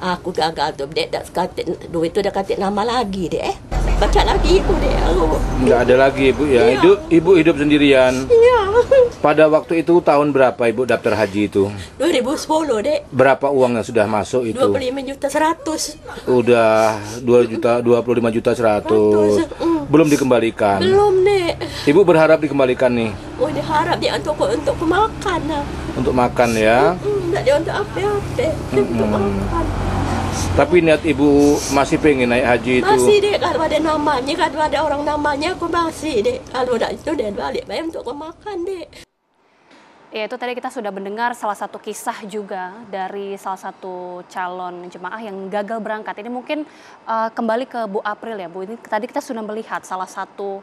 Aku gagal tuh, dek, dah katik, duit itu dah katik nama lagi, dek. Baca lagi aku, dek. Nggak ada lagi ibu ya, Iya. ibu hidup sendirian. Iya. Pada waktu itu tahun berapa ibu daftar haji itu? 2010, dek. Berapa uang yang sudah masuk itu? 25.100.000. Udah 2 juta, 25 juta 100. Belum dikembalikan. Belum, dek. Ibu berharap dikembalikan nih Oh, diharap dia untuk makan lah. untuk makan ya. Enggak dia untuk apa-apa. Untuk makan. Tapi niat ibu masih pengen naik haji itu. Masih, dek, kalau ada namanya, kalau ada orang namanya aku masih, dek. Kalau udah itu dia balik bayar untuk makan, dek. Ya, itu tadi kita sudah mendengar salah satu kisah juga dari salah satu calon jemaah yang gagal berangkat. Ini mungkin kembali ke Bu April ya, Bu. Ini tadi kita sudah melihat salah satu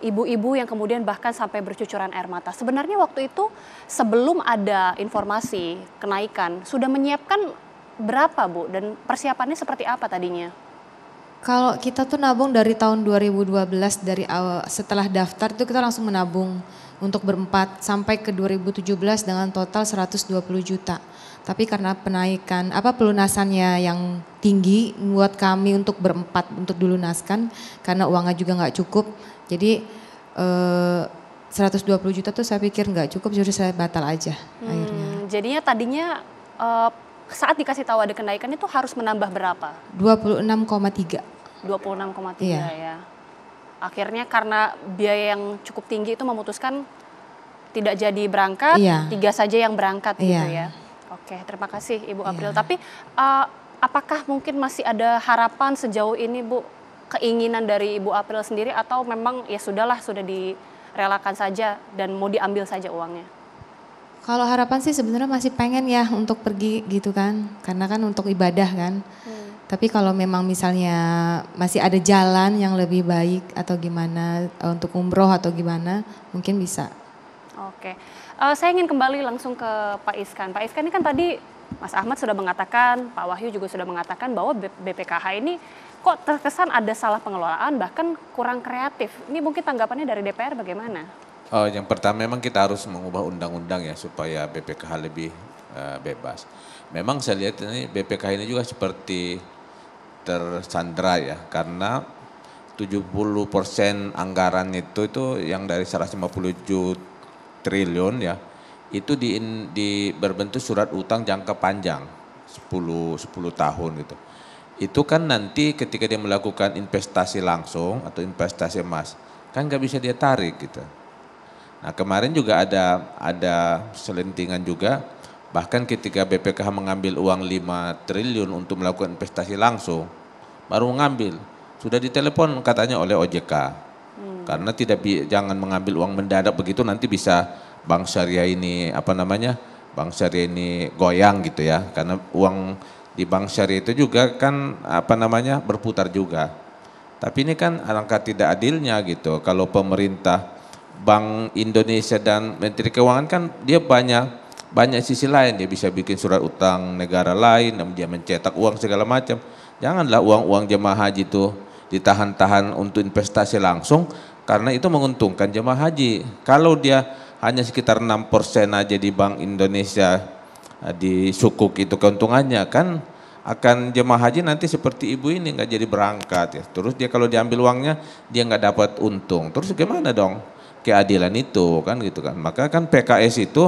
ibu-ibu yang kemudian bahkan sampai bercucuran air mata. Sebenarnya waktu itu sebelum ada informasi kenaikan, sudah menyiapkan berapa, Bu? Dan persiapannya seperti apa tadinya? Kalau kita tuh nabung dari tahun 2012, dari awal setelah daftar itu kita langsung menabung untuk berempat sampai ke 2017 dengan total 120 juta. Tapi karena pelunasannya yang tinggi buat kami untuk berempat untuk dilunaskan karena uangnya juga nggak cukup. Jadi 120 juta tuh saya pikir nggak cukup, jadi saya batal aja akhirnya. Jadinya tadinya saat dikasih tahu ada kenaikan itu harus menambah berapa? 26,3. 26,3 Iya. ya. Akhirnya karena biaya yang cukup tinggi itu memutuskan tidak jadi berangkat, Iya. 3 saja yang berangkat gitu Iya. ya. Oke, terima kasih Ibu April. Iya. Tapi apakah mungkin masih ada harapan sejauh ini, Bu, keinginan dari Ibu April sendiri, atau memang ya sudahlah, sudah direlakan saja dan mau diambil saja uangnya? Kalau harapan sih sebenarnya masih pengen ya untuk pergi gitu kan, karena kan untuk ibadah kan. Tapi kalau memang misalnya masih ada jalan yang lebih baik atau gimana untuk umroh atau gimana, mungkin bisa. Oke, saya ingin kembali langsung ke Pak Iskan. Pak Iskan, ini kan tadi Mas Ahmad sudah mengatakan, Pak Wahyu juga sudah mengatakan bahwa BPKH ini kok terkesan ada salah pengelolaan, bahkan kurang kreatif. Ini mungkin tanggapannya dari DPR bagaimana? Oh, yang pertama memang kita harus mengubah undang-undang ya supaya BPKH lebih bebas. Memang saya lihat ini BPKH ini juga seperti tersandra ya, karena 70% anggaran itu yang dari 157 triliun ya, itu berbentuk surat utang jangka panjang 10 tahun gitu. Itu kan nanti ketika dia melakukan investasi langsung atau investasi emas, kan nggak bisa dia tarik gitu. Nah, kemarin juga ada selentingan juga, bahkan ketika BPKH mengambil uang 5 triliun untuk melakukan investasi langsung, baru mengambil, sudah ditelepon katanya oleh OJK. Karena jangan mengambil uang mendadak begitu, nanti bisa bank syariah ini bank syariah ini goyang gitu ya. Karena uang di bank syariah itu juga kan berputar juga. Tapi ini kan alangkah tidak adilnya gitu, kalau pemerintah, Bank Indonesia dan Menteri Keuangan kan dia banyak sisi lain, dia bisa bikin surat utang negara lain, dan dia mencetak uang segala macam. Janganlah uang jemaah haji itu ditahan-tahan untuk investasi langsung, karena itu menguntungkan jemaah haji. Kalau dia hanya sekitar 6% aja di Bank Indonesia di sukuk itu keuntungannya, kan akan jemaah haji nanti seperti ibu ini nggak jadi berangkat ya. Terus dia kalau diambil uangnya dia nggak dapat untung. Terus gimana dong keadilan itu kan gitu kan. Maka kan PKS itu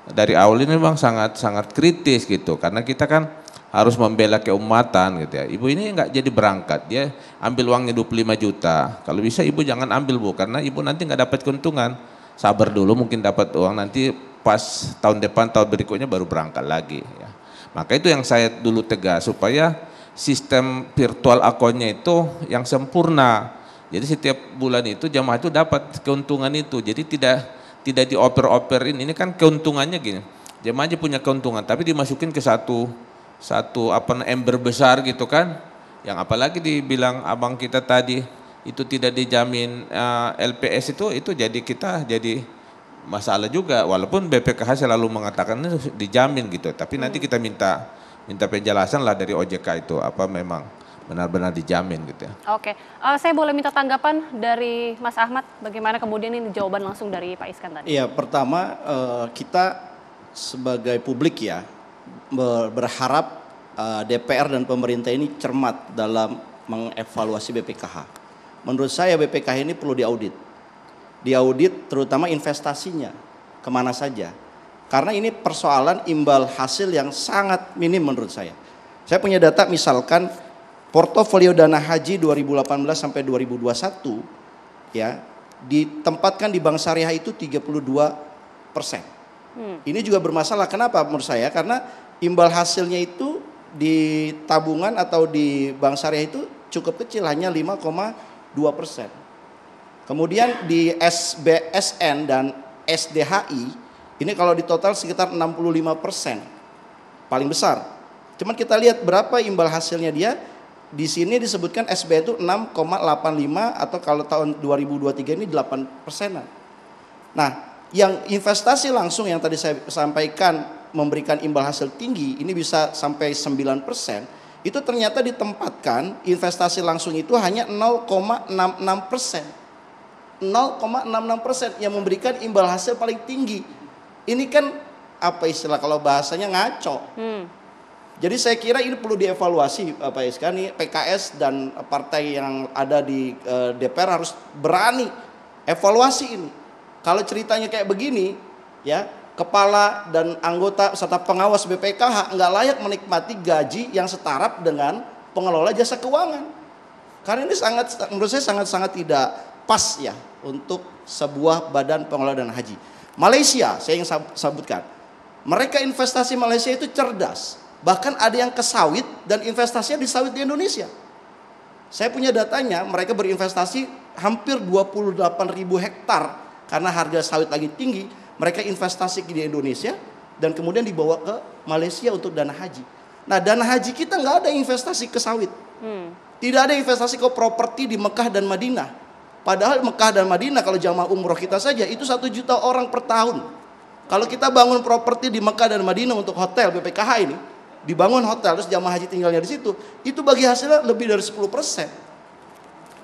dari awal ini memang sangat kritis gitu, karena kita kan harus membela keumatan gitu ya. Ibu ini nggak jadi berangkat, dia ambil uangnya 25 juta. Kalau bisa ibu jangan ambil, Bu, karena ibu nanti nggak dapat keuntungan. Sabar dulu, mungkin dapat uang nanti pas tahun depan, tahun berikutnya baru berangkat lagi ya. Maka itu yang saya dulu tegas, supaya sistem virtual akunnya itu yang sempurna. Jadi setiap bulan itu jamaah itu dapat keuntungan itu. Jadi tidak dioper-operin. Ini kan keuntungannya gini. Jamaah aja punya keuntungan, tapi dimasukin ke satu ember besar gitu kan. Yang apalagi dibilang abang kita tadi itu tidak dijamin LPS itu jadi masalah juga, walaupun BPKH selalu mengatakan itu dijamin gitu, tapi nanti kita minta penjelasan lah dari OJK itu apa memang benar-benar dijamin gitu ya. Oke, saya boleh minta tanggapan dari Mas Ahmad, bagaimana kemudian ini jawaban langsung dari Pak Iskan tadi? Iya, pertama kita sebagai publik ya berharap DPR dan pemerintah ini cermat dalam mengevaluasi BPKH. Menurut saya BPKH ini perlu diaudit. Diaudit terutama investasinya, kemana saja. Karena ini persoalan imbal hasil yang sangat minim menurut saya. Saya punya data misalkan portofolio dana haji 2018 sampai 2021 ya ditempatkan di bank syariah itu 32%. Ini juga bermasalah. Kenapa menurut saya? Karena imbal hasilnya itu di tabungan atau di bank syariah itu cukup kecil, hanya 5,2%. Kemudian di SBSN dan SDHI ini kalau di total sekitar 65%, paling besar. Cuman kita lihat berapa imbal hasilnya dia. Di sini disebutkan SBN itu 6,85 atau kalau tahun 2023 ini 8%. Nah, yang investasi langsung yang tadi saya sampaikan memberikan imbal hasil tinggi, ini bisa sampai 9%, itu ternyata ditempatkan investasi langsung itu hanya 0,66%. 0,66% yang memberikan imbal hasil paling tinggi. Ini kan apa istilah kalau bahasanya ngaco. Jadi saya kira ini perlu dievaluasi Pak Iska, nih PKS dan partai yang ada di DPR harus berani evaluasi ini. Kalau ceritanya kayak begini, ya kepala dan anggota serta pengawas BPKH nggak layak menikmati gaji yang setara dengan pengelola jasa keuangan. Karena ini menurut saya sangat tidak pas ya untuk sebuah badan pengelola dana haji. Malaysia, saya yang sebutkan, mereka investasi Malaysia itu cerdas. Bahkan ada yang ke sawit dan investasinya di sawit di Indonesia. Saya punya datanya, mereka berinvestasi hampir 28.000 hektar karena harga sawit lagi tinggi. Mereka investasi di Indonesia dan kemudian dibawa ke Malaysia untuk dana haji. Nah, dana haji kita nggak ada investasi ke sawit. Tidak ada investasi ke properti di Mekah dan Madinah. Padahal Mekah dan Madinah kalau jamaah umroh kita saja itu 1 juta orang per tahun. Kalau kita bangun properti di Mekah dan Madinah untuk hotel BPKH ini, dibangun hotel terus jamaah haji tinggalnya di situ, itu bagi hasilnya lebih dari 10%.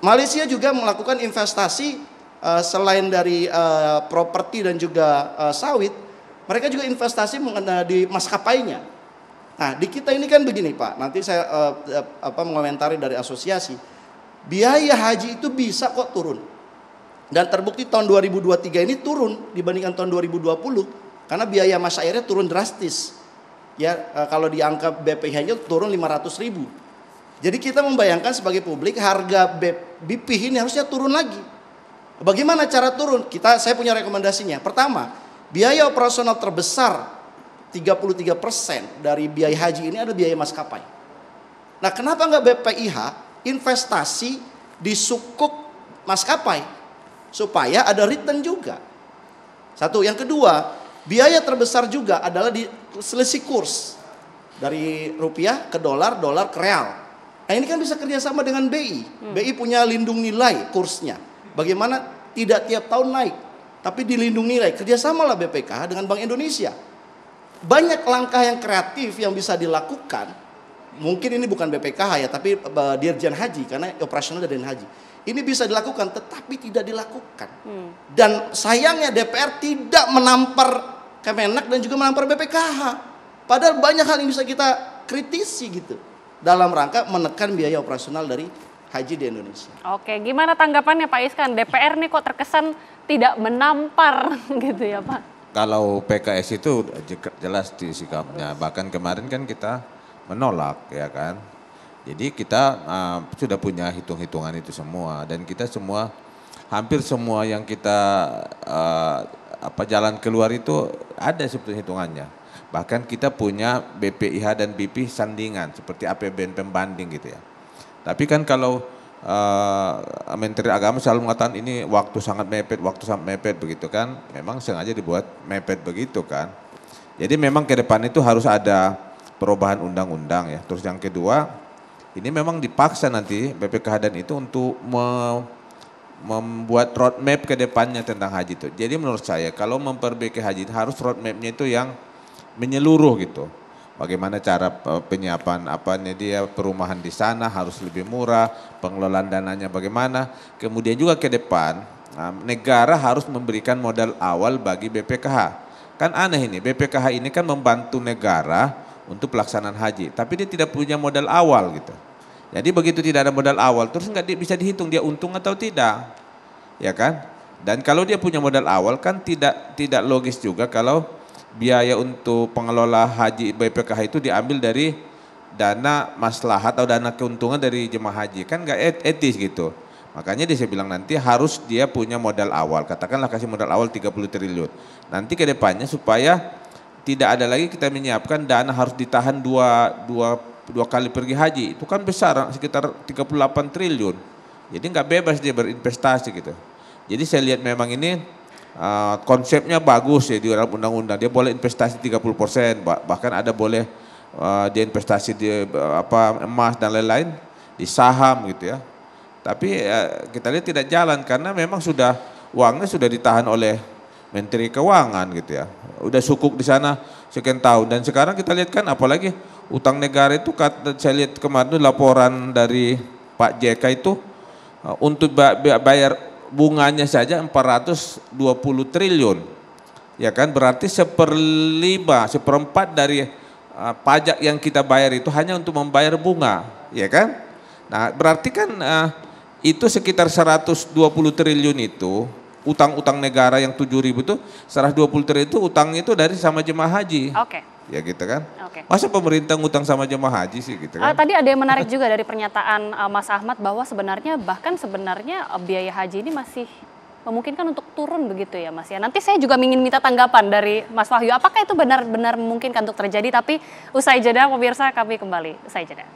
Malaysia juga melakukan investasi selain dari properti dan juga sawit, mereka juga investasi di maskapainya. Nah, di kita ini kan begini Pak, nanti saya mengomentari dari asosiasi, biaya haji itu bisa kok turun. Dan terbukti tahun 2023 ini turun dibandingkan tahun 2020 karena biaya masyairnya turun drastis. Ya, kalau di angka BPH-nya turun 500.000. Jadi kita membayangkan sebagai publik harga BP ini harusnya turun lagi. Bagaimana cara turun? Saya punya rekomendasinya. Pertama, biaya operasional terbesar 33% dari biaya haji ini ada biaya maskapai. Nah, kenapa nggak BPIH investasi di sukuk maskapai supaya ada return juga? Satu, yang kedua, biaya terbesar juga adalah di selisih kurs dari rupiah ke dolar, dolar ke real. Nah, ini kan bisa kerjasama dengan BI. BI punya lindung nilai kursnya. Bagaimana tidak tiap tahun naik, tapi dilindung nilai. Kerjasamalah BPKH dengan Bank Indonesia. Banyak langkah yang kreatif yang bisa dilakukan. Mungkin ini bukan BPKH ya, tapi Dirjen Haji karena operasional dari Haji. Ini bisa dilakukan, tetapi tidak dilakukan. Dan sayangnya DPR tidak menampar Kemenak dan juga menampar BPKH. Padahal banyak hal yang bisa kita kritisi gitu dalam rangka menekan biaya operasional dari haji di Indonesia. Oke, gimana tanggapannya Pak Iskan? DPR nih kok terkesan tidak menampar gitu ya Pak? Kalau PKS itu jelas di sikapnya. Bahkan kemarin kan kita menolak ya kan. Jadi kita sudah punya hitung-hitungan itu semua dan kita semua hampir semua yang kita jalan keluar itu ada sebetulnya hitungannya. Bahkan kita punya BPIH dan BP sandingan seperti APBN pembanding gitu ya. Tapi kan kalau Menteri Agama selalu mengatakan ini waktu sangat mepet begitu kan. Memang sengaja dibuat mepet begitu kan. Jadi memang ke depan itu harus ada perubahan undang-undang ya. Terus yang kedua, ini memang dipaksa nanti BPKH dan itu untuk membuat roadmap ke depannya tentang haji itu. Jadi menurut saya kalau memperbaiki haji harus roadmapnya itu yang menyeluruh gitu. Bagaimana cara penyiapan dia perumahan di sana harus lebih murah, pengelolaan dananya bagaimana. Kemudian juga ke depan negara harus memberikan modal awal bagi BPKH. Kan aneh ini, BPKH ini kan membantu negara untuk pelaksanaan haji. Tapi dia tidak punya modal awal gitu. Jadi begitu tidak ada modal awal, terus nggak bisa dihitung dia untung atau tidak, ya kan? Dan kalau dia punya modal awal kan tidak logis juga kalau biaya untuk pengelola haji BPKH itu diambil dari dana maslahat atau dana keuntungan dari jemaah haji, kan nggak etis gitu. Makanya dia saya bilang nanti harus dia punya modal awal, katakanlah kasih modal awal 30 triliun. Nanti ke depannya supaya tidak ada lagi kita menyiapkan dana harus ditahan dua kali pergi haji, itu kan besar sekitar 38 triliun. Jadi nggak bebas dia berinvestasi gitu. Jadi saya lihat memang ini konsepnya bagus ya di dalam undang-undang. Dia boleh investasi 30%, bahkan ada boleh dia investasi di emas dan lain-lain, di saham gitu ya. Tapi kita lihat tidak jalan karena memang uangnya sudah ditahan oleh Menteri Keuangan gitu ya. Udah sukuk di sana sekian tahun dan sekarang kita lihat kan apalagi utang negara itu saya lihat kemarin laporan dari Pak JK itu untuk bayar bunganya saja 420 triliun. Ya kan berarti seperempat dari pajak yang kita bayar itu hanya untuk membayar bunga, ya kan? Nah, berarti kan itu sekitar 120 triliun itu utang-utang negara yang 7.000 itu 120 triliun itu utang itu dari sama jemaah haji. Oke. Ya gitu kan. Oke. Masa pemerintah ngutang sama jemaah haji sih gitu kan. Tadi ada yang menarik juga dari pernyataan Mas Ahmad bahwa sebenarnya biaya haji ini masih memungkinkan untuk turun begitu ya Mas ya. Nanti saya juga ingin minta tanggapan dari Mas Wahyu. Apakah itu benar-benar memungkinkan untuk terjadi? Tapi usai jeda pemirsa kami kembali. Usai jeda.